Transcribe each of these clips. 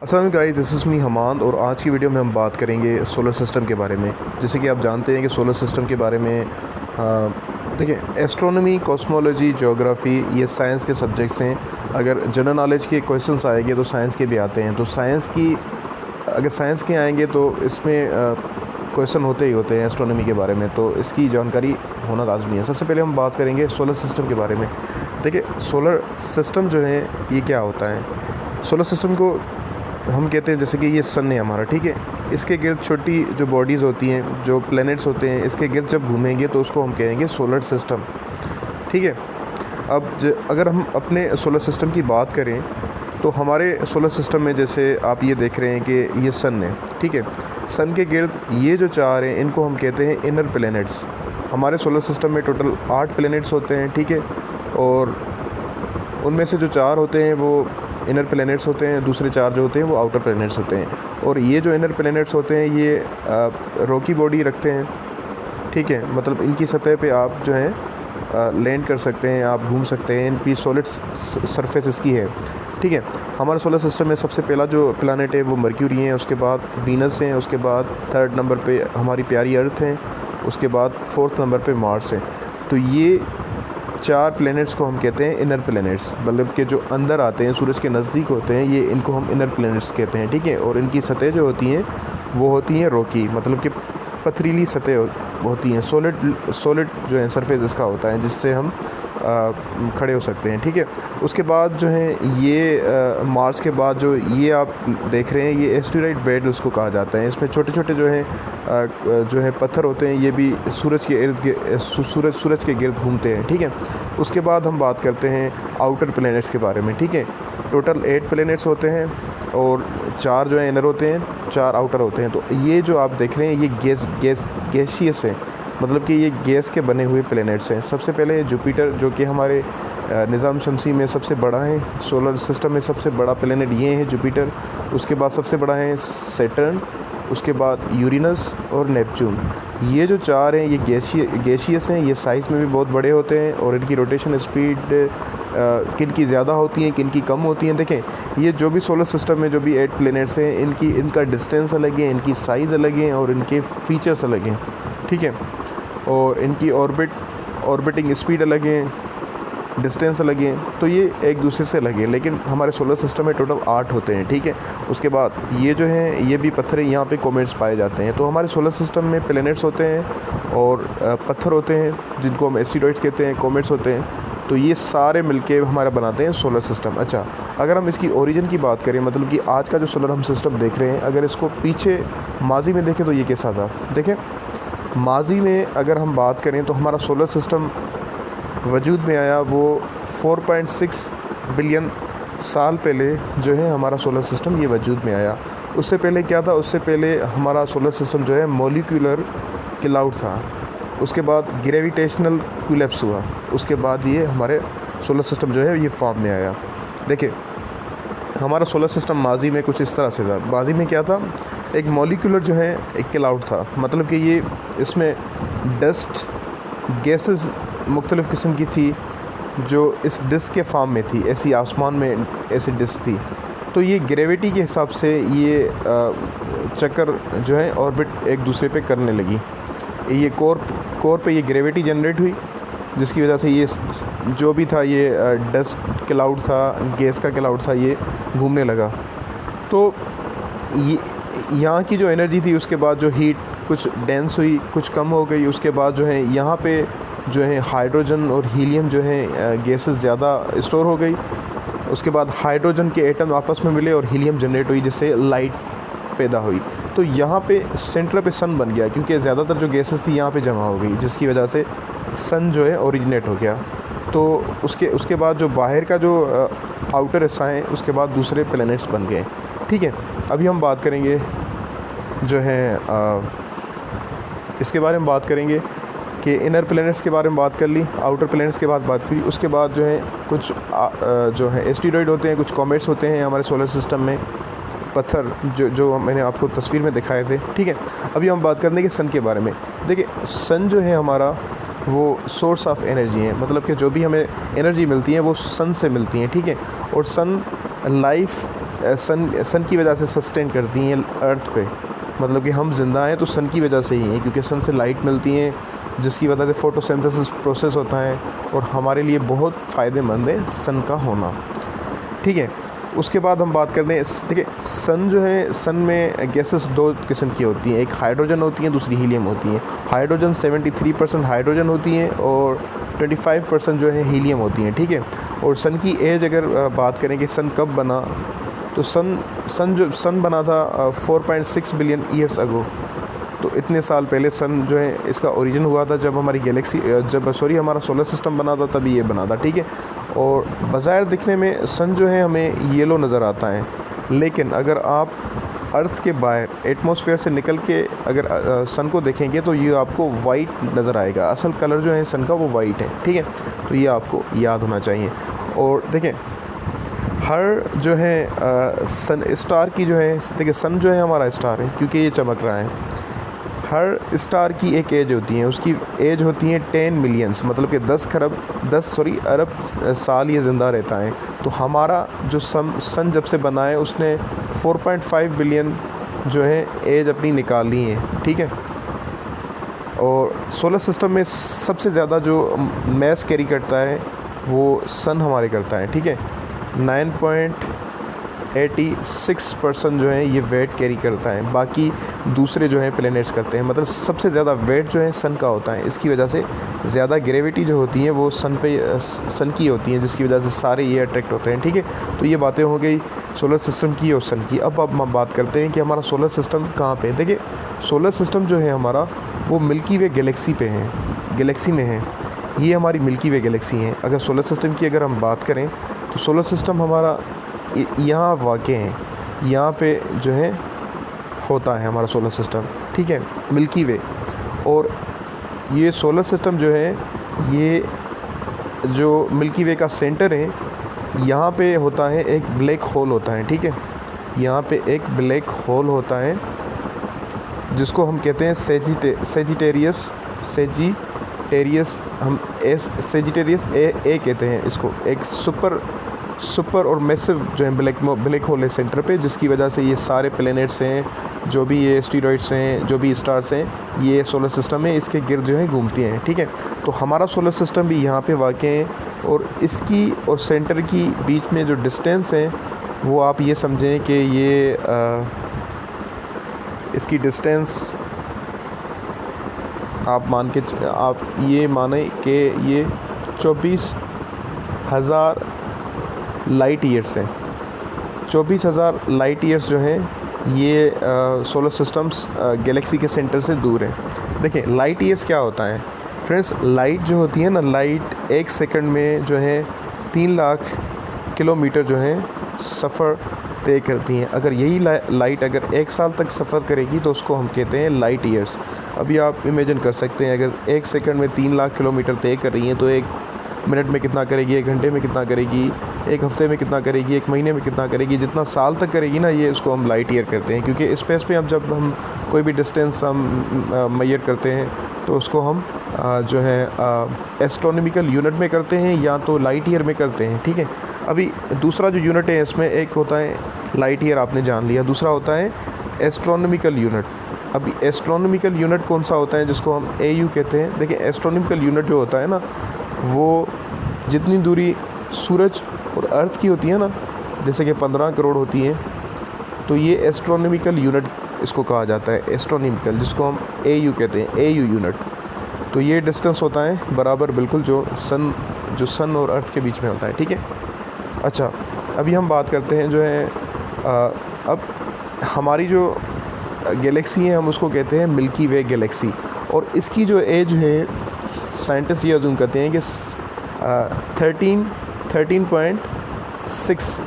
अस्सलाम guys, this is me Hamad और आज की वीडियो में हम बात करेंगे सोलर सिस्टम के बारे में। जैसे कि आप जानते हैं कि सोलर सिस्टम के बारे में देखिए, एस्ट्रोनॉमी, कॉस्मोलॉजी, ज्योग्राफ़ी ये साइंस के सब्जेक्ट्स हैं। अगर जनरल नॉलेज के क्वेश्चंस आएंगे तो साइंस के भी आते हैं। तो अगर साइंस के आएंगे तो इसमें क्वेश्चन होते ही होते हैं एस्ट्रोनॉमी के बारे में, तो इसकी जानकारी होना लाजमी है। सबसे पहले हम बात करेंगे सोलर सिस्टम के बारे में। देखिए, सोलर सिस्टम जो है ये क्या होता है। सोलर सिस्टम को हम कहते हैं, जैसे कि ये सन है हमारा, ठीक है। इसके गिर्द छोटी जो बॉडीज़ होती हैं, जो प्लैनेट्स होते हैं, इसके गिर्द जब घूमेंगे तो उसको हम कहेंगे सोलर सिस्टम, ठीक है। अब अगर हम अपने सोलर सिस्टम की बात करें तो हमारे सोलर सिस्टम में जैसे आप ये देख रहे हैं कि ये सन है, ठीक है। सन के गिर्द ये जो चार हैं इनको हम कहते हैं इनर प्लैनेट्स। हमारे सोलर सिस्टम में टोटल 8 प्लैनेट्स होते हैं, ठीक है। और उनमें से जो 4 होते हैं वो इनर प्लैनेट्स होते हैं, दूसरे 4 जो होते हैं वो आउटर प्लैनेट्स होते हैं। और ये जो इनर प्लैनेट्स होते हैं ये रॉकी बॉडी रखते हैं, ठीक है। मतलब इनकी सतह पे आप जो है लैंड कर सकते हैं, आप घूम सकते हैं, इनकी सॉलिड सरफेस इसकी है, ठीक है। हमारे सोलर सिस्टम में सबसे पहला जो प्लैनेट है वो मर्क्यूरी है, उसके बाद वीनस है, उसके बाद 3rd नंबर पे हमारी प्यारी अर्थ है, उसके बाद 4th नंबर पे मार्स है। तो ये 4 प्लैनेट्स को हम कहते हैं इनर प्लैनेट्स, मतलब कि जो अंदर आते हैं, सूरज के नज़दीक होते हैं, ये इनको हम इनर प्लैनेट्स कहते हैं, ठीक है। और इनकी सतह जो होती हैं वो होती हैं रॉकी, मतलब कि पथरीली सतह होती हैं। सॉलिड जो है सरफेस इसका होता है जिससे हम खड़े हो सकते हैं, ठीक है। उसके बाद जो है ये मार्स के बाद जो ये आप देख रहे हैं ये एस्टेरॉयड बेल्ट उसको कहा जाता है। इसमें छोटे छोटे जो है पत्थर होते हैं, ये भी सूरज के गिर्द घूमते हैं, ठीक है। उसके बाद हम बात करते हैं आउटर प्लैनेट्स के बारे में, ठीक है। टोटल 8 प्लैनेट्स होते हैं और 4 जो है इनर होते हैं, 4 आउटर होते हैं। तो ये जो आप देख रहे हैं ये गैसियस है, मतलब कि ये गैस के बने हुए प्लैनेट्स हैं। सबसे पहले जुपिटर, जो कि हमारे निज़ाम शमसी में सबसे बड़ा है, सोलर सिस्टम में सबसे बड़ा प्लैनेट ये है जुपिटर। उसके बाद सबसे बड़ा है सैटर्न, उसके बाद यूरेनस और नेपच्यून। ये जो 4 हैं ये गैसियस हैं, ये साइज़ में भी बहुत बड़े होते हैं और इनकी रोटेशन स्पीड किन की ज़्यादा होती हैं, किन की कम होती हैं। देखें, ये जो भी सोलर सिस्टम में जो भी 8 प्लैनेट्स हैं इनका डिस्टेंस अलग है, इनकी साइज़ अलग है और इनके फ़ीचर्स अलग हैं, ठीक है। और इनकी ऑर्बिटिंग स्पीड अलग है, डिस्टेंस अलग है, तो ये एक दूसरे से अलग है। लेकिन हमारे सोलर सिस्टम में टोटल 8 होते हैं, ठीक है। उसके बाद ये जो है ये भी पत्थर, यहाँ पे कॉमेट्स पाए जाते हैं। तो हमारे सोलर सिस्टम में प्लैनेट्स होते हैं और पत्थर होते हैं जिनको हम एस्टेरॉयड्स कहते हैं, कॉमेट्स होते हैं। तो ये सारे मिलके हमारा बनाते हैं सोलर सिस्टम। अच्छा, अगर हम इसकी ओरिजिन की बात करें, मतलब कि आज का जो सोलर हम सिस्टम देख रहे हैं, अगर इसको पीछे माजी में देखें तो ये कैसा था। देखें, माजी में अगर हम बात करें तो हमारा सोलर सिस्टम वजूद में आया वो 4.6 बिलियन साल पहले जो है हमारा सोलर सिस्टम ये वजूद में आया। उससे पहले क्या था, उससे पहले हमारा सोलर सिस्टम जो है मॉलिक्यूलर क्लाउड था। उसके बाद ग्रेविटेशनल कोलैप्स हुआ, उसके बाद ये हमारे सोलर सिस्टम जो है ये फॉर्म में आया। देखिए, हमारा सोलर सिस्टम माजी में कुछ इस तरह से था। माजी में क्या था, एक मॉलिक्यूलर जो है एक क्लाउड था, मतलब कि ये इसमें डस्ट गैसेस मुख्तलिफ़ किस्म की थी जो इस डिस्क के फॉर्म में थी, ऐसी आसमान में ऐसी डिस्क थी। तो ये ग्रेविटी के हिसाब से ये चक्कर जो है ऑर्बिट एक दूसरे पे करने लगी। ये कोर पे ये ग्रेविटी जनरेट हुई, जिसकी वजह से ये जो भी था ये डस्ट क्लाउड था, गैस का क्लाउड था, ये घूमने लगा। तो ये यहाँ की जो एनर्जी थी, उसके बाद जो हीट कुछ डेंस हुई, कुछ कम हो गई। उसके बाद जो है यहाँ पे जो है हाइड्रोजन और हीलियम जो है गैसेस ज़्यादा स्टोर हो गई। उसके बाद हाइड्रोजन के एटम आपस में मिले और हीलियम जनरेट हुई, जिससे लाइट पैदा हुई। तो यहाँ पे सेंटर पे सन बन गया, क्योंकि ज़्यादातर जो गैसेस थी यहाँ पे जमा हो गई, जिसकी वजह से सन जो है ओरिजिनेट हो गया। तो उसके बाद जो बाहर का जो आउटर हिस्सा है, उसके बाद दूसरे प्लैनेट्स बन गए, ठीक है। अभी हम बात करेंगे जो है इसके बारे में बात करेंगे कि इनर प्लैनेट्स के बारे में बात कर ली, आउटर प्लैनेट्स के बाद बात की। उसके बाद जो है कुछ जो है एस्टेरॉयड होते हैं, कुछ कॉमेट्स होते हैं हमारे सोलर सिस्टम में, पत्थर जो मैंने आपको तस्वीर में दिखाए थे, ठीक है। अभी हम बात करने के सन के बारे में। देखिए, सन जो है हमारा वो सोर्स ऑफ एनर्जी है, मतलब कि जो भी हमें एनर्जी मिलती है वो सन से मिलती है, ठीक है। और सन लाइफ सन की वजह से सस्टेन करती हैं अर्थ पे, मतलब कि हम ज़िंदा हैं तो सन की वजह से ही हैं, क्योंकि सन से लाइट मिलती है जिसकी वजह से फोटोसिंथेसिस प्रोसेस होता है और हमारे लिए बहुत फ़ायदेमंद है सन का होना। ठीक है, उसके बाद हम बात करते हैं, देखिए सन जो है, सन में गैसेस दो किस्म की होती हैं, एक हाइड्रोजन होती है, दूसरी हीलियम होती है। हाइड्रोजन 73% हाइड्रोजन होती है और 25% जो है हीलियम होती हैं। ठीक है, और सन की एज अगर बात करें कि सन कब बना, तो सन बना था 4.6 बिलियन ईयर्स अगो। तो इतने साल पहले सन जो है इसका ओरिजिन हुआ था, जब हमारी हमारा सोलर सिस्टम बना था तभी ये बना था। ठीक है, और बज़ाहिर दिखने में सन जो है हमें येलो नज़र आता है, लेकिन अगर आप अर्थ के बाहर एटमॉस्फेयर से निकल के अगर सन को देखेंगे तो ये आपको वाइट नज़र आएगा। असल कलर जो है सन का वो वाइट है। ठीक है, तो ये आपको याद होना चाहिए। और देखें हर जो है सन स्टार की जो है, देखिए सन जो है हमारा स्टार है क्योंकि ये चमक रहा है। हर स्टार की एक एज होती है, उसकी एज होती है 10 मिलियंस, मतलब कि 10 अरब साल ये ज़िंदा रहता है। तो हमारा जो सन जब से बना है उसने 4.5 बिलियन जो है एज अपनी निकाल ली है। ठीक है, और सोलर सिस्टम में सबसे ज़्यादा जो मैस कैरी करता है वो सन हमारे करता है। ठीक है, 9.86% जो है ये वेट कैरी करता है, बाकी दूसरे जो है प्लैनेट्स करते हैं। मतलब सबसे ज़्यादा वेट जो है सन का होता है, इसकी वजह से ज़्यादा ग्रेविटी जो होती है वो सन की होती है, जिसकी वजह से सारे ये अट्रैक्ट होते हैं। ठीक है, तो ये बातें हो गई सोलर सिस्टम की और सन की। अब हम बात करते हैं कि हमारा सोलर सिस्टम कहाँ पे है। देखिए सोलर सिस्टम जो है हमारा वो मिल्की वे गैलेक्सी पे है, गैलेक्सी में है। ये हमारी मिल्की वे गैलेक्सी है। अगर सोलर सिस्टम की अगर हम बात करें तो सोलर सिस्टम हमारा यहाँ वाक़ है, यहाँ पे जो है होता है हमारा सोलर सिस्टम। ठीक है, मिल्की वे। और ये सोलर सिस्टम जो है, ये जो मिल्की वे का सेंटर है, यहाँ पे होता है एक ब्लैक होल होता है। ठीक है, यहाँ पे एक ब्लैक होल होता है जिसको हम कहते हैं सेजिटेरियस ए कहते हैं इसको। एक सुपर और मैसिव जो है ब्लैक होल है सेंटर पे, जिसकी वजह से ये सारे प्लैनेट्स हैं, जो भी ये एस्टेरॉइड्स हैं, जो भी स्टार्स हैं, ये सोलर सिस्टम में इसके गिर्द जो है घूमती हैं। ठीक है, तो हमारा सोलर सिस्टम भी यहाँ पे वाक़ है और इसकी और सेंटर की बीच में जो डिस्टेंस है वो आप ये समझें कि ये इसकी डिस्टेंस आप ये माने कि ये 24,000 लाइट ईयर्स हैं। 24,000 लाइट ईयर्स जो हैं ये सोलर सिस्टम्स गैलेक्सी के सेंटर से दूर है। देखिए लाइट ईयर्स क्या होता है फ्रेंड्स, लाइट जो होती है ना, लाइट एक सेकंड में जो है 3 लाख किलोमीटर जो है सफ़र तय करती हैं। अगर यही लाइट अगर 1 साल तक सफ़र करेगी तो उसको हम कहते हैं लाइट ईयर्स। अभी आप इमेजिन कर सकते हैं, अगर 1 सेकंड में 3 लाख किलोमीटर तय कर रही हैं तो 1 मिनट में कितना करेगी, 1 घंटे में कितना करेगी, 1 हफ़्ते में कितना करेगी, 1 महीने में कितना करेगी, जितना साल तक करेगी ना, ये उसको हम लाइट ईयर कहते हैं। क्योंकि स्पेस पे जब हम कोई भी डिस्टेंस हम मेजर करते हैं तो उसको हम जो है एस्ट्रोनॉमिकल यूनिट में करते हैं या तो लाइट ईयर में करते हैं। ठीक है, अभी दूसरा जो यूनिट है इसमें एक होता है लाइट ईयर, आपने जान लिया, दूसरा होता है एस्ट्रोनॉमिकल यूनिट। अभी एस्ट्रोनॉमिकल यूनिट कौन सा होता है, जिसको हम AU कहते हैं। देखिए एस्ट्रोनॉमिकल यूनिट जो होता है ना, वो जितनी दूरी सूरज और अर्थ की होती है ना, जैसे कि 15 करोड़ होती है, तो ये एस्ट्रोनॉमिकल यूनिट इसको कहा जाता है, एस्ट्रोनॉमिकल, जिसको हम AU कहते हैं, AU यूनिट। तो ये डिस्टेंस होता है बराबर बिल्कुल जो सन और अर्थ के बीच में होता है। ठीक है, अच्छा अभी हम बात करते हैं जो है अब हमारी जो गैलेक्सी है हम उसको कहते हैं मिल्की वे गैलेक्सी। और इसकी जो एज है साइंटिस्ट ये अज़ूम करते हैं कि 13.6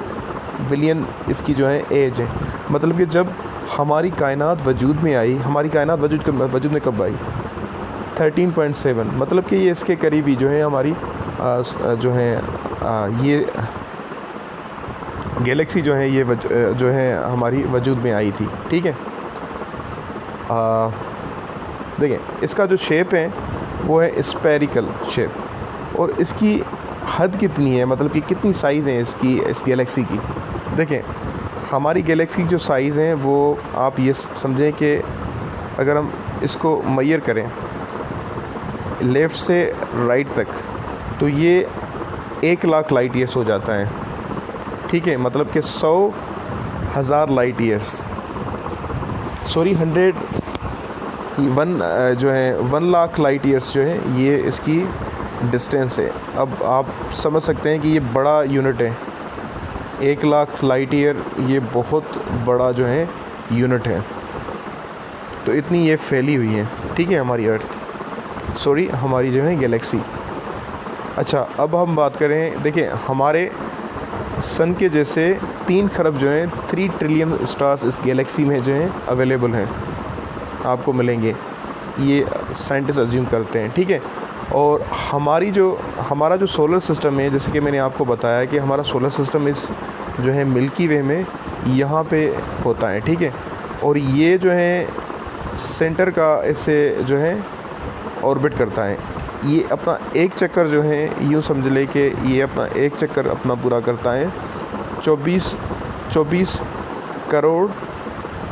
बिलियन इसकी जो है एज है। मतलब कि जब हमारी कायनात वजूद में आई, हमारी कायनात वजूद में कब आई, 13.7, मतलब कि ये इसके करीबी जो है हमारी जो है ये गैलेक्सी जो है ये जो है हमारी वजूद में आई थी। ठीक है, देखें इसका जो शेप है वो है स्फेरिकल शेप, और इसकी हद कितनी है, मतलब कि कितनी साइज़ है इसकी, इस गैलेक्सी की। देखें हमारी गैलेक्सी की जो साइज़ हैं वो आप ये समझें कि अगर हम इसको मेजर करें लेफ़्ट से राइट तक तो ये 1,00,000 लाइट ईयर्स हो जाता है, ठीक है। मतलब कि 100,000 light years, sorry 1,00,000 light years जो है ये इसकी डिस्टेंस है। अब आप समझ सकते हैं कि ये बड़ा यूनिट है, 1,00,000 लाइट ईयर ये बहुत बड़ा जो है यूनिट है। तो इतनी ये फैली हुई है, ठीक है, हमारी अर्थ, सॉरी हमारी जो है गैलेक्सी। अच्छा, अब हम बात करें, देखिए हमारे सन के जैसे 3 खरब जो हैं 3 ट्रिलियन स्टार्स इस गैलेक्सी में जो हैं अवेलेबल हैं, आपको मिलेंगे, ये साइंटिस्ट अज्यूम करते हैं, ठीक है। और हमारा जो सोलर सिस्टम है, जैसे कि मैंने आपको बताया कि हमारा सोलर सिस्टम इस जो है मिल्की वे में यहाँ पे होता है, ठीक है। और ये जो है सेंटर का इससे जो है ऑर्बिट करता है। ये अपना एक चक्कर जो है यूँ समझ ले कि ये अपना एक चक्कर अपना पूरा करता है 24 करोड़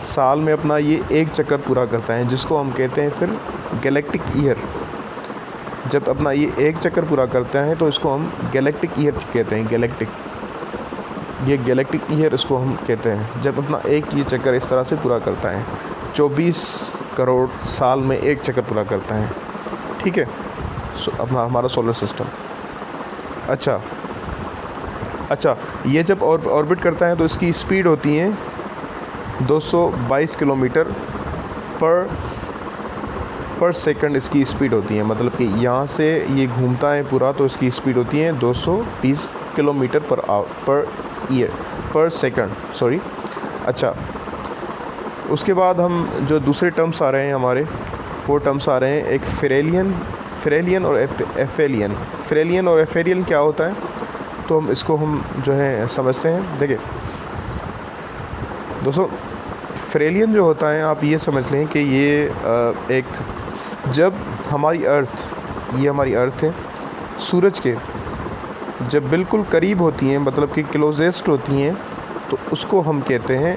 साल में अपना ये एक चक्कर पूरा करता है, जिसको हम कहते हैं फिर गैलेक्टिक ईयर। जब अपना ये एक चक्कर पूरा करता है तो इसको हम गैलेक्टिक ईयर कहते हैं, ये गैलेक्टिक ईयर इसको हम कहते हैं, जब अपना एक ये चक्कर इस तरह से पूरा करता है, 24 करोड़ साल में एक चक्कर पूरा करता है, ठीक है। अपना हमारा सोलर सिस्टम। अच्छा, ये जब ऑर्बिट करता है तो इसकी स्पीड होती है 222 किलोमीटर पर सेकंड इसकी स्पीड होती है। मतलब कि यहाँ से ये घूमता है पूरा तो इसकी स्पीड होती है 220 किलोमीटर पर सेकंड, सॉरी। अच्छा, उसके बाद हम जो दूसरे टर्म्स आ रहे हैं हमारे, वो टर्म्स आ रहे हैं एक फेरेलियन और एफेलियन। फेरेलियन और एफेलियन क्या होता है, तो इसको हम जो है समझते हैं। देखिए दोस्तों, फेरेलियन जो होता है, आप ये समझ लें कि ये जब हमारी अर्थ है सूरज के जब बिल्कुल करीब होती हैं, मतलब कि क्लोजेस्ट होती हैं, तो उसको हम कहते हैं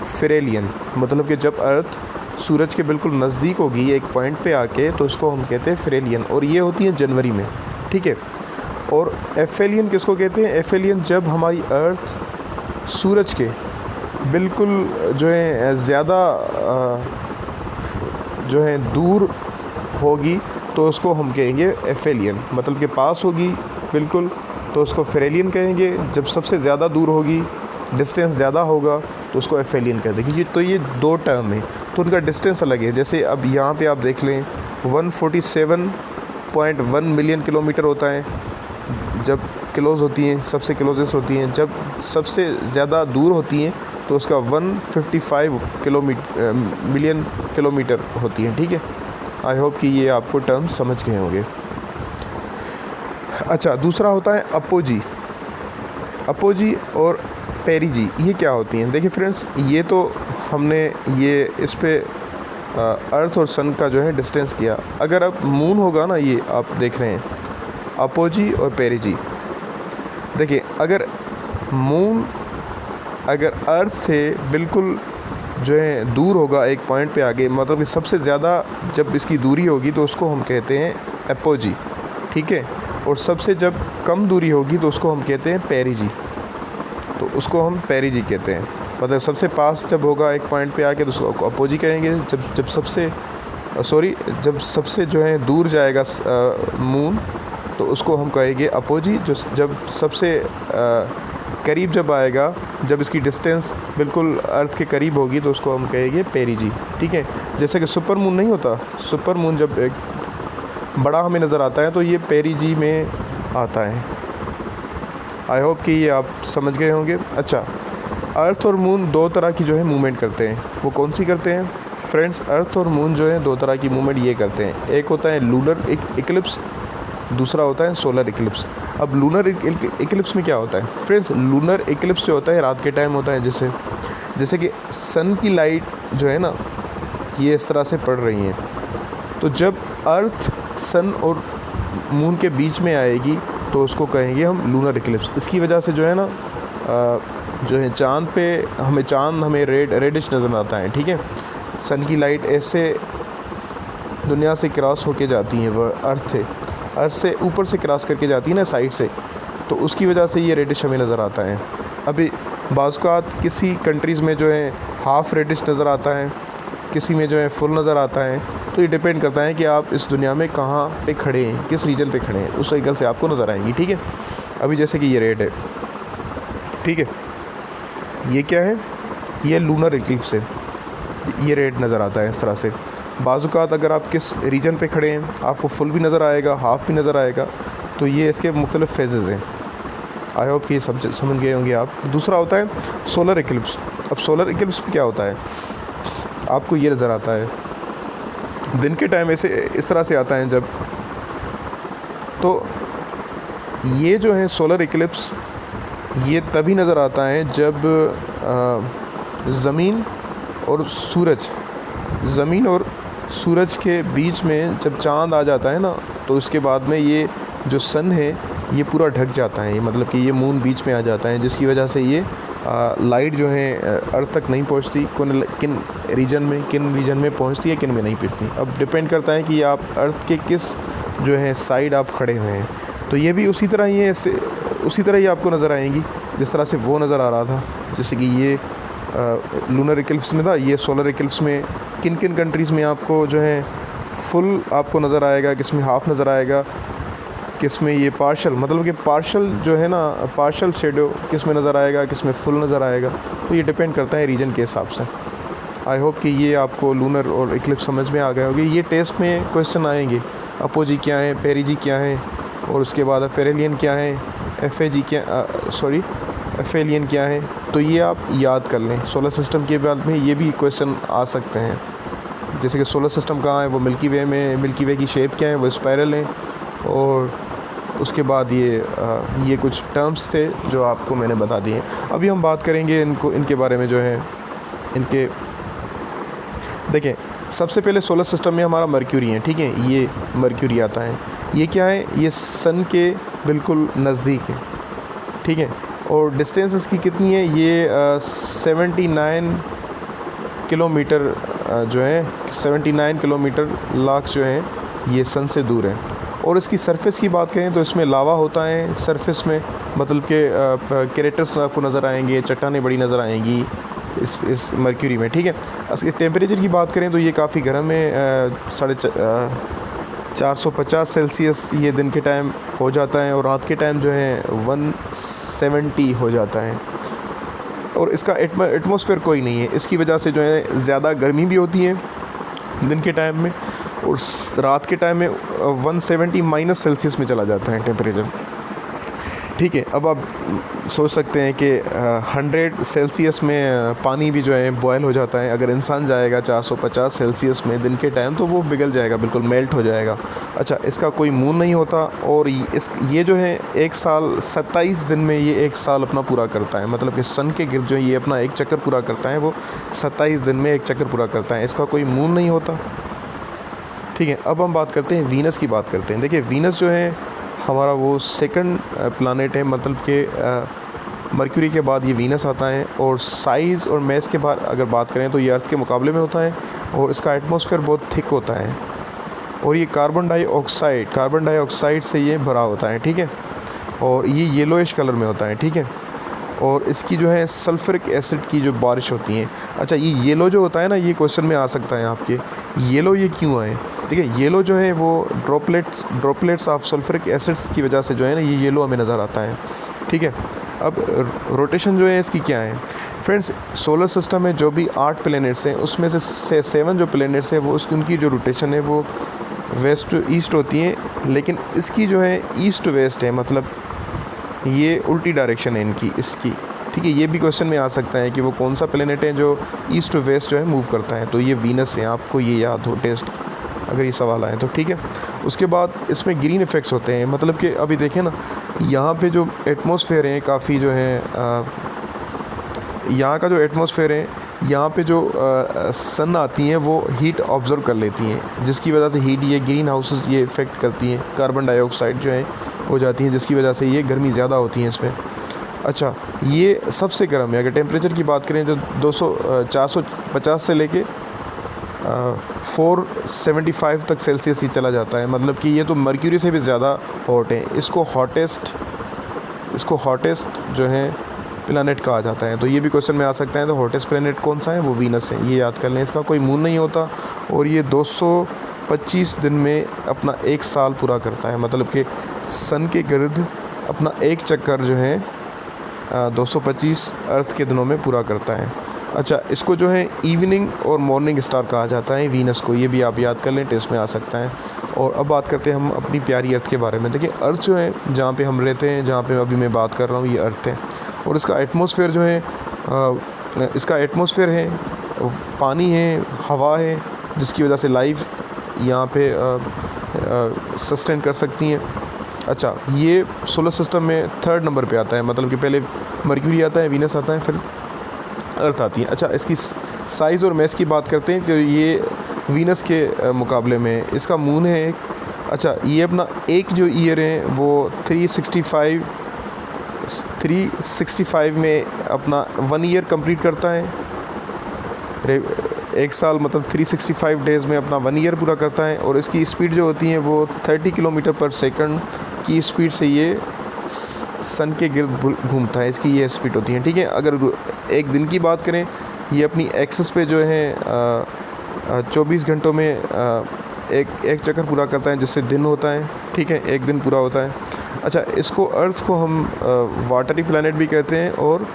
फेरेलियन। मतलब कि जब अर्थ सूरज के बिल्कुल नज़दीक होगी एक पॉइंट पे आके, तो उसको हम कहते हैं फेरेलियन, और ये होती है जनवरी में, ठीक है। और एफेलियन किसको कहते हैं, एफेलियन जब हमारी अर्थ सूरज के बिल्कुल जो है ज़्यादा जो है दूर होगी तो उसको हम कहेंगे एफेलियन। मतलब कि पास होगी बिल्कुल तो उसको फेरेलियन कहेंगे, जब सबसे ज़्यादा दूर होगी, डिस्टेंस ज़्यादा होगा, तो उसको एफेलियन कहते हैं। तो ये 2 टर्म है, तो उनका डिस्टेंस अलग है। जैसे अब यहाँ पे आप देख लें 147.1 मिलियन किलोमीटर होता है जब क्लोज़ होती हैं, सबसे क्लोजेस्ट होती हैं। जब सबसे ज़्यादा दूर होती हैं तो उसका 155 मिलियन किलोमीटर होती है, ठीक है। आई होप कि ये आपको टर्म समझ गए होंगे। अच्छा, दूसरा होता है अपोजी और पेरिजी। ये क्या होती हैं? देखिए फ्रेंड्स, ये तो हमने इस पे अर्थ और सन का जो है डिस्टेंस किया। अगर अब मून होगा ना, ये आप देख रहे हैं अपोजी और पेरिजी। देखिए, अगर अर्थ से बिल्कुल जो है दूर होगा एक पॉइंट पे आगे, मतलब कि सबसे ज़्यादा जब इसकी दूरी होगी तो उसको हम कहते हैं अपोजी, ठीक है। और सबसे जब कम दूरी होगी तो उसको हम कहते हैं पेरिजी, तो उसको हम पेरिजी कहते हैं। मतलब सबसे पास जब होगा एक पॉइंट पे आके तो उसको अपोजी कहेंगे। जब सबसे जो है दूर जाएगा मून तो उसको हम कहेंगे अपोजी। जब सबसे करीब जब आएगा, जब इसकी डिस्टेंस बिल्कुल अर्थ के करीब होगी तो उसको हम कहेंगे पेरिजी, ठीक है। जैसे कि सुपर मून नहीं होता, सुपर मून जब एक बड़ा हमें नज़र आता है तो ये पेरिजी में आता है। आई होप कि ये आप समझ गए होंगे। अच्छा, अर्थ और मून 2 तरह की जो है मूवमेंट करते हैं। वो कौन सी करते हैं फ्रेंड्स? अर्थ और मून जो है 2 तरह की मूवमेंट ये करते हैं। एक होता है लूनर इक्लिप्स, दूसरा होता है सोलर इक्लिप्स। अब लूनर इक्लिप्स में क्या होता है फ्रेंड्स? लूनर इक्लिप्स जो होता है रात के टाइम होता है, जैसे कि सन की लाइट जो है ना, ये इस तरह से पड़ रही हैं। तो जब अर्थ सन और मून के बीच में आएगी तो उसको कहेंगे हम लूनर इक्लिप्स। इसकी वजह से जो है ना जो है चाँद हमें रेडिश नज़र आता है, ठीक है। सन की लाइट ऐसे दुनिया से क्रॉस होके जाती है, वह अर्थ से ऊपर से क्रॉस करके जाती है ना साइड से, तो उसकी वजह से ये रेडिश हमें नज़र आता है। अभी बाज़ किसी कंट्रीज़ में जो है हाफ़ रेडिश नज़र आता है, किसी में जो है फुल नज़र आता है। तो ये डिपेंड करता है कि आप इस दुनिया में कहाँ पे खड़े हैं, किस रीजन पे खड़े हैं, उस एंगल से आपको नज़र आएंगी, ठीक है। अभी जैसे कि ये रेड है, ठीक है, ये क्या है, ये लूनर इक्लिप्स है, ये रेड नज़र आता है इस तरह से। बाज़ात अगर आप किस रीजन पे खड़े हैं आपको फुल भी नज़र आएगा, हाफ़ भी नज़र आएगा। तो ये इसके मुख्तलिफ़ फेजेज़ हैं। आई होप कि समझ गए होंगे आप। दूसरा होता है सोलर इक्लिप्स। अब सोलर इक्लिप्स क्या होता है, आपको ये नज़र आता है दिन के टाइम ऐसे इस तरह से आता है जब, तो ये जो है सोलर इक्लिप्स ये तभी नज़र आता है जब ज़मीन और सूरज के बीच में जब चाँद आ जाता है ना, तो उसके बाद में ये जो सन है ये पूरा ढक जाता है, मतलब कि ये मून बीच में आ जाता है, जिसकी वजह से ये लाइट जो है अर्थ तक नहीं पहुंचती। किन रीजन में पहुंचती है, किन में नहीं पहुंचती। अब डिपेंड करता है कि आप अर्थ के किस जो है साइड आप खड़े हुए हैं। तो ये भी उसी तरह ही आपको नज़र आएंगी जिस तरह से वो नज़र आ रहा था। जैसे कि ये लूनर इक्लिप्स में था, ये सोलर इक्लिप्स में किन कंट्रीज़ में आपको जो है फुल आपको नज़र आएगा, किस में हाफ़ नज़र आएगा, किस में ये पार्शल, मतलब कि पार्शल जो है ना, पार्शल शेडो किस में नज़र आएगा, किस में फुल नज़र आएगा। तो ये डिपेंड करता है रीजन के हिसाब से। आई होप कि ये आपको लूनर और इक्लिप्स समझ में आ गए होंगे। ये टेस्ट में क्वेश्चन आएंगे, अपोजी क्या है, पेरिजी क्या है, और उसके बाद फेरेलियन क्या है, एफेलियन क्या है। तो ये आप याद कर लें। सोलर सिस्टम के बाद में ये भी क्वेश्चन आ सकते हैं, जैसे कि सोलर सिस्टम कहाँ है, वो मिल्की वे में, मिल्की वे की शेप क्या है, वो स्पायरल है। और उसके बाद ये कुछ टर्म्स थे जो आपको मैंने बता दिए। अभी हम बात करेंगे इनके बारे में, जो है इनके देखें। सबसे पहले सोलर सिस्टम में हमारा मर्क्यूरी है, ठीक है, ये मर्क्यूरी आता है। ये क्या है, ये सन के बिल्कुल नज़दीक है, ठीक है। और डिस्टेंस इसकी कितनी है, ये 79 किलोमीटर जो है 79 किलोमीटर लाख जो है ये सन से दूर है। और इसकी सरफेस की बात करें तो इसमें लावा होता है सरफेस में, मतलब के क्रेटर्स आपको नज़र आएंगे, चट्टानें बड़ी नज़र आएंगी इस मर्क्यूरी में, ठीक है। इसके टेम्परेचर की बात करें तो ये काफ़ी गर्म है, 450 सेल्सियस ये दिन के टाइम हो जाता है, और रात के टाइम जो है 170 हो जाता है। और इसका एटमॉस्फेयर कोई नहीं है, इसकी वजह से जो है ज़्यादा गर्मी भी होती है दिन के टाइम में, और रात के टाइम में 170 माइनस सेल्सियस में चला जाता है टेम्परेचर, ठीक है। अब आप सोच सकते हैं कि 100 सेल्सियस में पानी भी जो है बॉयल हो जाता है। अगर इंसान जाएगा 450 सेल्सियस में दिन के टाइम तो वो पिघल जाएगा, बिल्कुल मेल्ट हो जाएगा। अच्छा, इसका कोई मून नहीं होता, और ये जो है 1 साल 27 दिन में ये 1 साल अपना पूरा करता है, मतलब कि सन के गिर्द जो ये अपना एक चक्कर पूरा करता है, वो 27 दिन में एक चक्कर पूरा करता है। इसका कोई मून नहीं होता, ठीक है। अब हम बात करते हैं वीनस की बात करते हैं। देखिए, वीनस जो है हमारा वो सेकंड प्लानेट है, मतलब कि मर्क्यूरी के बाद ये वीनस आता है। और साइज़ और मैस के बाद अगर बात करें तो ये अर्थ के मुकाबले में होता है, और इसका एटमॉस्फेयर बहुत थिक होता है, और ये कार्बन डाइऑक्साइड से ये भरा होता है, ठीक है। और ये येलोइश कलर में होता है, ठीक है। और इसकी जो है सल्फ्रिक एसिड की जो बारिश होती है। अच्छा, ये येलो जो होता है ना, ये क्वेश्चन में आ सकता है आपके, येलो ये क्यों आए, ठीक है। येलो जो है वो ड्रॉपलेट्स ऑफ सल्फ्रिक एसिड्स की वजह से जो है ना ये येलो हमें नज़र आता है, ठीक है। अब रोटेशन जो है इसकी क्या है फ्रेंड्स, सोलर सिस्टम में जो भी 8 प्लैनेट्स हैं उसमें से 7 जो प्लैनेट्स हैं वो उनकी जो रोटेशन है वो वेस्ट टू ईस्ट होती है, लेकिन इसकी जो है ईस्ट टू वेस्ट है, मतलब ये उल्टी डायरेक्शन है इसकी, ठीक है। ये भी क्वेश्चन में आ सकता है कि वो कौन सा प्लैनेट है जो ईस्ट टू वेस्ट जो है मूव करता है, तो ये वीनस है, आपको ये याद हो टेस्ट अगर ये सवाल आए तो, ठीक है। उसके बाद इसमें ग्रीन इफ़ेक्ट्स होते हैं, मतलब कि अभी देखें ना, यहाँ पे जो एटमॉस्फेयर है काफ़ी जो है यहाँ का जो एटमॉस्फेयर है, यहाँ पे जो सन आती हैं वो हीट ऑब्ज़र्व कर लेती हैं, जिसकी वजह से हीट ये ग्रीन हाउसेस ये इफ़ेक्ट करती हैं, कार्बन डाइऑक्साइड जो है हो जाती हैं, जिसकी वजह से ये गर्मी ज़्यादा होती है इसमें। अच्छा, ये सबसे गर्म है। अगर टेम्परेचर की बात करें तो 450 से लेके 475 तक सेल्सियस ही चला जाता है। मतलब कि ये तो मर्क्यूरी से भी ज़्यादा हॉट है। इसको हॉटेस्ट जो है प्लैनेट कहा जाता है। तो ये भी क्वेश्चन में आ सकता है। तो हॉटेस्ट प्लैनेट कौन सा है? वो वीनस है। ये याद कर लें। इसका कोई मून नहीं होता और ये 225 दिन में अपना 1 साल पूरा करता है। मतलब कि सन के गिर्द अपना एक चक्कर जो है 225 अर्थ के दिनों में पूरा करता है। अच्छा, इसको जो है इवनिंग और मॉर्निंग स्टार कहा जाता है वीनस को। ये भी आप याद कर लें, टेस्ट में आ सकता है। और अब बात करते हैं हम अपनी प्यारी अर्थ के बारे में। देखिए, अर्थ जो है जहाँ पे हम रहते हैं, जहाँ पे अभी मैं बात कर रहा हूँ, ये अर्थ है। और इसका एटमॉस्फेयर जो है पानी है, हवा है, जिसकी वजह से लाइफ यहाँ पे सस्टेन कर सकती हैं। अच्छा, ये सोलर सिस्टम में 3rd नंबर पे आता है। मतलब कि पहले मर्क्यूरी आता है, वीनस आता है, फिर अर्थ आती है। अच्छा, इसकी साइज़ और मैस की बात करते हैं तो ये वीनस के मुकाबले में इसका मून है एक। अच्छा, ये अपना एक जो ईयर है वो 365 में अपना 1 ईयर कंप्लीट करता है। 1 साल मतलब 365 डेज़ में अपना 1 ईयर पूरा करता है। और इसकी स्पीड जो होती है वो 30 किलोमीटर पर सेकंड की स्पीड से ये सन के गिर्द घूमता है। इसकी ये स्पीड होती है। ठीक है, अगर एक दिन की बात करें, ये अपनी एक्सिस पे जो है 24 घंटों में एक चक्कर पूरा करता है, जिससे दिन होता है। ठीक है, एक दिन पूरा होता है। अच्छा, इसको अर्थ को हम वाटरी प्लैनेट भी कहते हैं और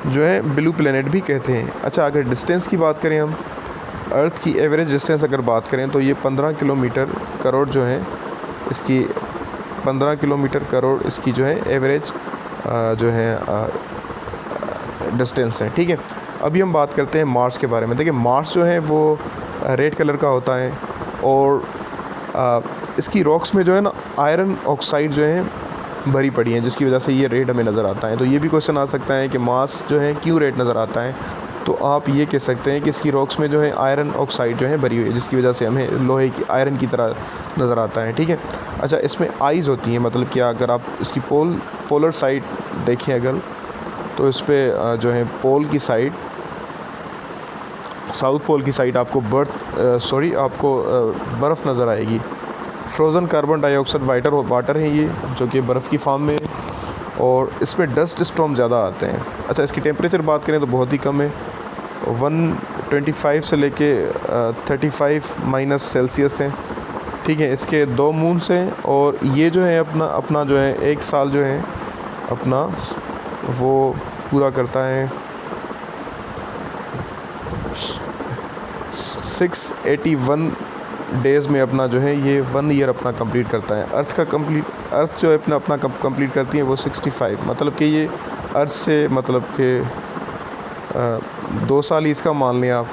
जो है ब्लू प्लैनेट भी कहते हैं। अच्छा, अगर डिस्टेंस की बात करें हम, अर्थ की एवरेज डिस्टेंस अगर बात करें तो ये 15 किलोमीटर करोड़ जो है इसकी 15 किलोमीटर करोड़ इसकी जो है एवरेज जो है डिस्टेंस है। ठीक है, अभी हम बात करते हैं मार्स के बारे में। देखिए, मार्स जो है वो रेड कलर का होता है और इसकी रॉक्स में जो है ना आयरन ऑक्साइड जो है भरी पड़ी है, जिसकी वजह से ये रेड हमें नज़र आता है। तो ये भी क्वेश्चन आ सकता है कि मार्स जो है क्यों रेड नज़र आता है। तो आप ये कह सकते हैं कि इसकी रॉक्स में जो है आयरन ऑक्साइड जो है भरी हुई है, जिसकी वजह से हमें लोहे की आयरन की तरह नज़र आता है। ठीक है, अच्छा, इसमें आइज़ होती हैं। मतलब कि अगर आप इसकी पोलर साइड देखें अगर, तो इस पर जो है पोल की साइड, साउथ पोल की साइड आपको बर्फ़ नज़र आएगी। फ्रोज़न कार्बन डाइऑक्साइड वाटर है ये, जो कि बर्फ़ की फॉर्म में है और इसमें डस्ट स्टॉर्म ज़्यादा आते हैं। अच्छा, इसकी टेम्परेचर बात करें तो बहुत ही कम है, 125 से लेके 35 माइनस सेल्सियस है। ठीक है, इसके 2 मून्स हैं और ये जो है अपना जो है 1 साल जो है अपना वो पूरा करता है 681 डेज़ में। अपना जो है ये 1 ईयर अपना कंप्लीट करता है। अर्थ जो है अपना कंप्लीट करती है वो 65। मतलब कि ये अर्थ से मतलब कि 2 साल ही इसका मान लें आप,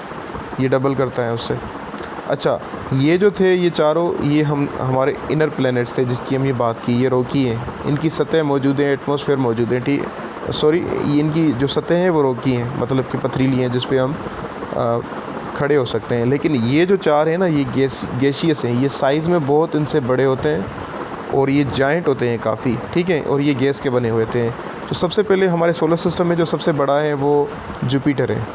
ये डबल करता है उससे। अच्छा, ये जो थे ये चारों ये हमारे इनर प्लैनेट्स थे जिसकी हम ये बात की। ये रॉकी हैं, इनकी सतह मौजूद है, एटमॉस्फेयर मौजूद है। ठीक, सॉरी, ये इनकी जो सतह हैं वो रॉकी हैं, मतलब कि पथरीली हैं, जिस पे हम खड़े हो सकते हैं। लेकिन ये जो 4 हैं ना, ये गैसियस हैं। ये साइज़ में बहुत इनसे बड़े होते हैं और ये जाइंट होते हैं काफ़ी। ठीक है, और ये गैस के बने हुए थे। तो सबसे पहले हमारे सोलर सिस्टम में जो सबसे बड़ा है वो जुपिटर है।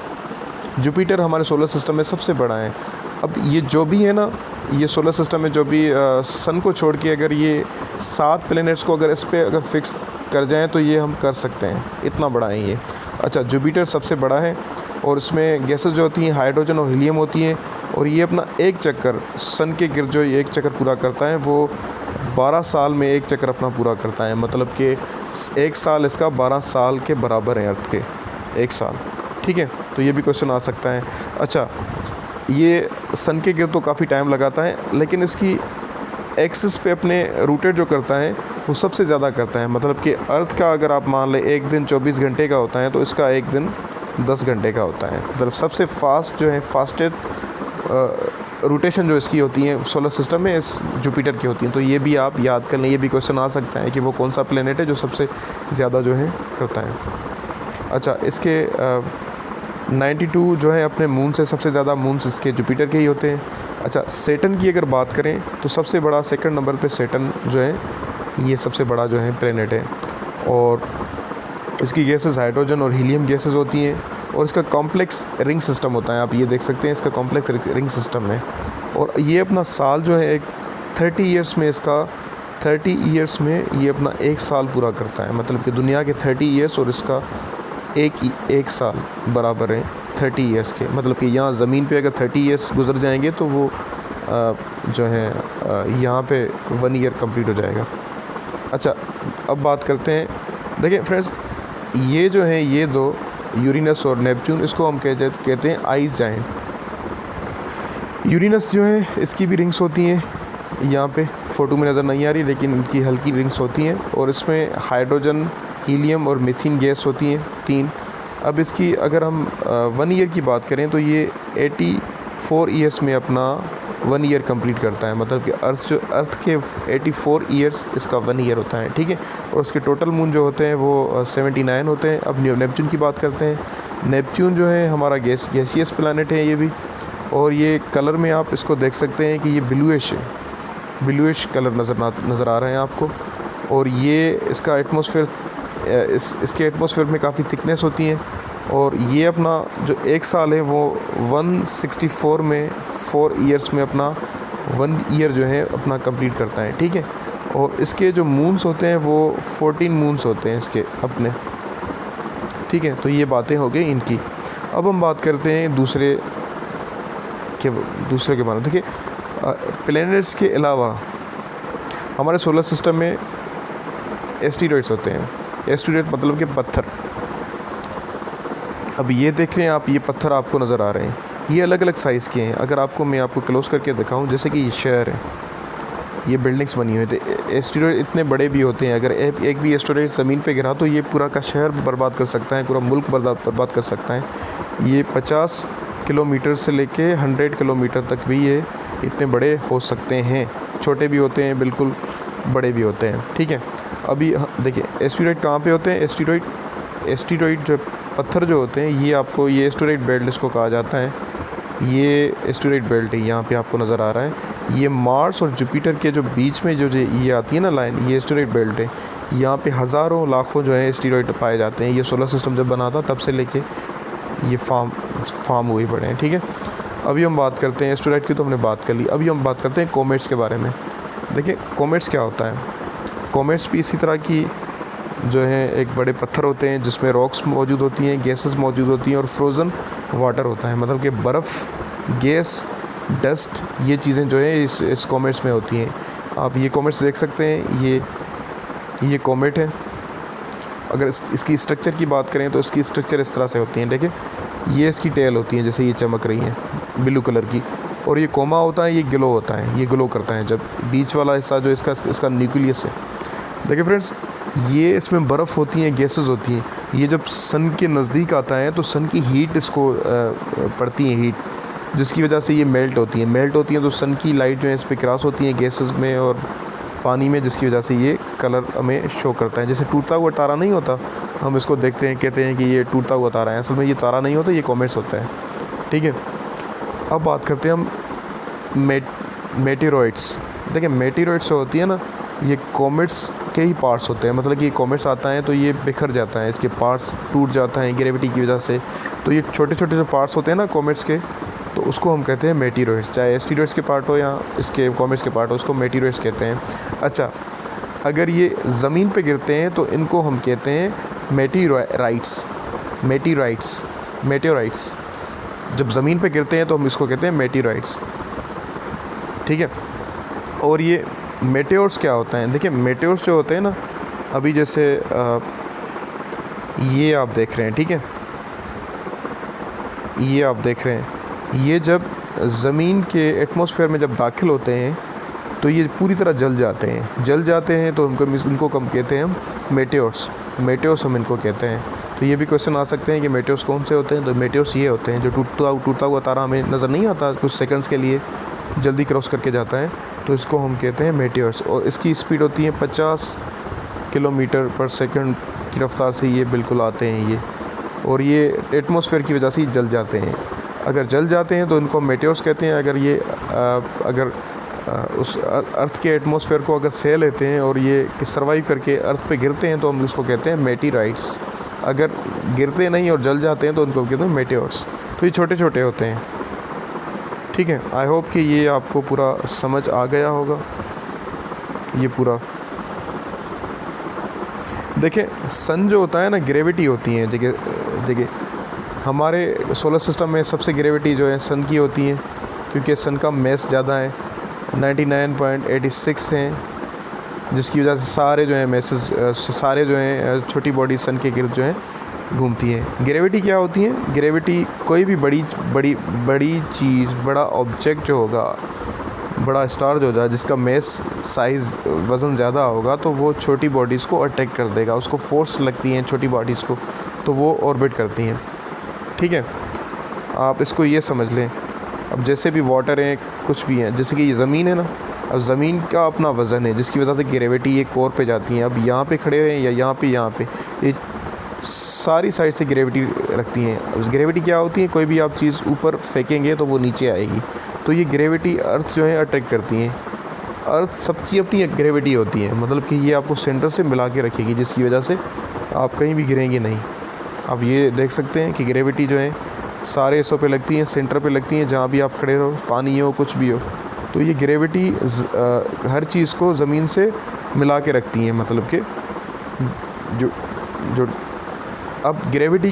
जुपिटर हमारे सोलर सिस्टम में सबसे बड़ा है। अब ये जो भी है ना, ये सोलर सिस्टम में जो भी सन को छोड़ के अगर ये 7 प्लैनेट्स को अगर इस पर अगर फिक्स कर जाएं तो ये हम कर सकते हैं, इतना बड़ा है ये। अच्छा, जुपिटर सबसे बड़ा है और इसमें गैसेस जो होती हैं हाइड्रोजन और हीलियम होती हैं। और ये अपना एक चक्कर सन के गिर्द जो एक चक्कर पूरा करता है वो 12 साल में एक चक्कर अपना पूरा करता है। मतलब कि 1 साल इसका 12 साल के बराबर है अर्थ के 1 साल। ठीक है, तो ये भी क्वेश्चन आ सकता है। अच्छा, ये सन के गिर्द तो काफ़ी टाइम लगाता है, लेकिन इसकी एक्सिस पे अपने रोटेट जो करता है वो सबसे ज़्यादा करता है। मतलब कि अर्थ का अगर आप मान लें एक दिन 24 घंटे का होता है, तो इसका एक दिन 10 घंटे का होता है। मतलब सबसे फास्ट जो है फास्टेस्ट रोटेशन जो इसकी होती है सोलर सिस्टम में इस जुपिटर की होती है। तो ये भी आप याद कर लें। ये भी क्वेश्चन आ सकता है कि वो कौन सा प्लेनेट है जो सबसे ज़्यादा जो है करता है। अच्छा, इसके 92 जो है अपने मून से सबसे ज़्यादा मून्स इसके जुपिटर के ही होते हैं। अच्छा, सेटन की अगर बात करें तो सबसे बड़ा 2nd नंबर पे सेटन जो है ये सबसे बड़ा जो है प्लेनेट है। और इसकी गैसेस हाइड्रोजन और हीलियम गैसेस होती हैं और इसका कॉम्प्लेक्स रिंग सिस्टम होता है। आप ये देख सकते हैं इसका कॉम्प्लेक्स रिंग सिस्टम है और ये अपना साल जो है एक 30 ईयर्स में ये अपना 1 साल पूरा करता है। मतलब कि दुनिया के 30 ईयर्स और इसका एक साल बराबर है 30 ईयर्स के। मतलब कि यहाँ ज़मीन पे अगर 30 ईयर्स गुजर जाएंगे तो वो जो है यहाँ पे 1 ईयर कंप्लीट हो जाएगा। अच्छा, अब बात करते हैं, देखिए फ्रेंड्स, ये जो है ये दो यूरेनस और नेपच्यून, इसको हम कहते हैं आइस जाइंट। यूरेनस जो है इसकी भी रिंग्स होती हैं, यहाँ पे फ़ोटो में नज़र नहीं आ रही लेकिन इनकी हल्की रिंग्स होती हैं और इसमें हाइड्रोजन, हीलियम और मीथेन गैस होती हैं 3। अब इसकी अगर हम 1 ईयर की बात करें तो ये 84 ईयर्स में अपना 1 ईयर कंप्लीट करता है। मतलब कि अर्थ के 84 ईयर्स इसका 1 ईयर होता है, ठीक है। और उसके टोटल मून जो होते हैं वो 79 होते हैं। अब नेपच्यून की बात करते हैं। नेपच्यून जो है हमारा गैसियस प्लैनेट है ये भी, और ये कलर में आप इसको देख सकते हैं कि ये ब्लूइश कलर नज़र आ रहे हैं आपको। और ये इसका एटमॉस्फेयर, इसके एटमॉस्फेयर में काफ़ी थिकनेस होती है और ये अपना जो 1 साल है वो 164 में 4 ईयर्स में अपना 1 ईयर जो है अपना कंप्लीट करता है, ठीक है। और इसके जो मून्स होते हैं वो 14 मून्स होते हैं इसके अपने, ठीक है। तो ये बातें हो गई इनकी। अब हम बात करते हैं दूसरे के बारे में। देखिए, प्लैनेट्स के अलावा हमारे सोलर सिस्टम में एस्टेरॉइड्स होते हैं। एस्टेरॉइड मतलब कि पत्थर। अब ये देख रहे हैं आप, ये पत्थर आपको नज़र आ रहे हैं, ये अलग अलग साइज़ के हैं। अगर मैं आपको क्लोज़ करके दिखाऊं, जैसे कि ये शहर है, ये बिल्डिंग्स बनी हुई थे। एस्टेरॉइड इतने बड़े भी होते हैं, अगर एक भी एस्टेरॉइड ज़मीन पे गिरा तो ये पूरा का शहर बर्बाद कर सकता है, पूरा मुल्क बर्बाद कर सकता है। ये 50 किलोमीटर से लेके 100 किलोमीटर तक भी ये इतने बड़े हो सकते हैं। छोटे भी होते हैं, बिल्कुल बड़े भी होते हैं, ठीक है। अभी देखिए एस्टेरॉइड कहाँ पे होते हैं। एस्टेरॉइड जो पत्थर जो होते हैं, ये आपको, ये एस्टेरॉइड बेल्ट इसको कहा जाता है। ये एस्टेरॉइड बेल्ट है, यहाँ पे आपको नज़र आ रहा है। ये मार्स और जुपिटर के जो बीच में जो ये आती है ना लाइन, ये एस्टेरॉइड बेल्ट है। यहाँ पे हज़ारों लाखों जो है एस्टेरॉइड पाए जाते हैं। ये सोलर सिस्टम जब बना था तब से लेके ये फार्म हुए पड़े हैं, ठीक है। अभी हम बात करते हैं एस्टेरॉइड की, तो हमने बात कर ली। अभी हम बात करते हैं कॉमेट्स के बारे में। देखिए कॉमेट्स क्या होता है। कॉमेट्स भी इसी तरह की जो है एक बड़े पत्थर होते हैं जिसमें रॉक्स मौजूद होती हैं, गैसेस मौजूद होती हैं और फ्रोज़न वाटर होता है। मतलब कि बर्फ़, गैस, डस्ट, ये चीज़ें जो है इस कॉमेट्स में होती हैं। आप ये कॉमेट्स देख सकते हैं, ये कॉमेट है। अगर इसकी स्ट्रक्चर की बात करें तो इसकी स्ट्रक्चर इस तरह से होती है। देखिए, ये इसकी टेल होती है, जैसे ये चमक रही है ब्लू कलर की, और ये कोमा होता है, ये ग्लो होता है, ये ग्लो करता है जब बीच वाला हिस्सा जो इसका न्यूक्लियस है। देखिए फ्रेंड्स, ये इसमें बर्फ़ होती हैं, गैसेस होती हैं। ये जब सन के नज़दीक आता है तो सन की हीट इसको पड़ती है, हीट, जिसकी वजह से ये मेल्ट होती हैं। तो सन की लाइट जो है इस पर क्रॉस होती है गैसेस में और पानी में, जिसकी वजह से ये कलर हमें शो करता है। जैसे टूटता हुआ तारा नहीं होता, हम इसको देखते हैं, कहते हैं कि ये टूटता हुआ तारा है। असल में ये तारा नहीं होता, ये कॉमेट्स होता है, ठीक है। अब बात करते हैं हम मेटेरॉइड्स। देखिए मेटेरॉइड्स जो होती है ना, ये कॉमेट्स के ही पार्ट्स होते हैं। मतलब कि कॉमेट्स आता है तो ये बिखर जाता है, इसके पार्ट्स टूट जाता है ग्रेविटी की वजह से। तो ये छोटे छोटे जो पार्ट्स होते हैं ना कॉमेट्स के, तो उसको हम कहते हैं मेटेरॉइड्स। चाहे एस्टेरॉइड्स के पार्ट हो या इसके कॉमेट्स के पार्ट हो, उसको मेटेरॉइड्स कहते हैं। अच्छा, अगर ये ज़मीन पे गिरते हैं तो इनको हम कहते हैं मेटेराइट्स। जब ज़मीन पे गिरते हैं तो हम इसको कहते हैं मेटेराइट्स, ठीक है। और ये मेटेओर्स क्या होता है। देखिए मेटेओर्स जो होते हैं ना, अभी जैसे ये आप देख रहे हैं, ठीक है, ये आप देख रहे हैं, ये जब ज़मीन के एटमॉस्फेयर में जब दाखिल होते हैं तो ये पूरी तरह जल जाते हैं। तो इनको कम कहते हैं हम मेटेओर्स हम इनको कहते हैं। तो ये भी क्वेश्चन आ सकते हैं कि मेटेओर्स कौन से होते हैं। तो मेटेओर्स ये होते हैं जो टूटता हुआ तारा हमें नज़र नहीं आता, कुछ सेकंड्स के लिए जल्दी क्रॉस करके जाता है, तो इसको हम कहते हैं मेटेओर्स। और इसकी स्पीड होती है 50 किलोमीटर पर सेकंड की रफ्तार से ये बिल्कुल आते हैं ये, और ये एटमॉस्फेयर की वजह से जल जाते हैं। अगर जल जाते हैं तो इनको मेटेओर्स कहते हैं। अगर उस अर्थ के एटमॉस्फेयर को अगर सह लेते हैं और ये सर्वाइव करके अर्थ पे गिरते हैं तो हम इसको कहते हैं मेटेराइट्स, अगर गिरते नहीं और जल जाते हैं तो उनको कहते हैं मेटेओर्स। तो ये छोटे छोटे होते हैं। ठीक है, आई होप कि ये आपको पूरा समझ आ गया होगा। ये पूरा देखिए, सन जो होता है ना, ग्रेविटी होती है जगह जगह। हमारे सोलर सिस्टम में सबसे ग्रेविटी जो है सन की होती है, क्योंकि सन का मैस ज़्यादा है, 99.86 हैं, जिसकी वजह से सारे जो हैं मैसेज सारे जो हैं छोटी बॉडी सन के गिर्द जो हैं घूमती हैं। ग्रेविटी क्या होती है? ग्रेविटी कोई भी बड़ी चीज़, बड़ा ऑब्जेक्ट जो होगा, बड़ा स्टार जो होगा, जिसका मैस साइज़ वज़न ज़्यादा होगा, तो वो छोटी बॉडीज़ को अटैक कर देगा। उसको फोर्स लगती हैं छोटी बॉडीज़ को, तो वो ऑर्बिट करती हैं। ठीक है, आप इसको ये समझ लें। अब जैसे भी वाटर है, कुछ भी है, जैसे कि ये ज़मीन है ना, अब ज़मीन का अपना वज़न है, जिसकी वजह से ग्रेविटी ये कोर पे जाती है। अब यहाँ पे खड़े हैं या यहाँ पे ये सारी साइड से ग्रेविटी रखती हैं। अब ग्रेविटी क्या होती है? कोई भी आप चीज़ ऊपर फेंकेंगे तो वो नीचे आएगी। तो ये ग्रेविटी अर्थ जो है अट्रैक्ट करती हैं। अर्थ सबकी अपनी ग्रेविटी होती है, मतलब कि ये आपको सेंटर से मिला के रखेगी, जिसकी वजह से आप कहीं भी गिरेंगे नहीं। आप ये देख सकते हैं कि ग्रेविटी जो है सारे हिस्सों पे लगती हैं, सेंटर पे लगती हैं, जहाँ भी आप खड़े हो, पानी हो, कुछ भी हो। तो ये ग्रेविटी हर चीज़ को ज़मीन से मिला के रखती हैं, मतलब कि जो अब ग्रेविटी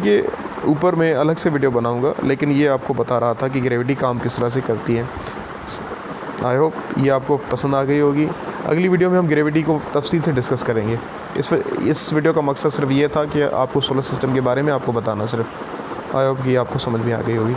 के ऊपर मैं अलग से वीडियो बनाऊंगा, लेकिन ये आपको बता रहा था कि ग्रेविटी काम किस तरह से करती है। आई होप ये आपको पसंद आ गई होगी। अगली वीडियो में हम ग्रेविटी को तफसील से डिस्कस करेंगे। इस वीडियो का मकसद सिर्फ ये था कि आपको सोलर सिस्टम के बारे में आपको बताना सिर्फ। आई होप कि आपको समझ में आ गई होगी।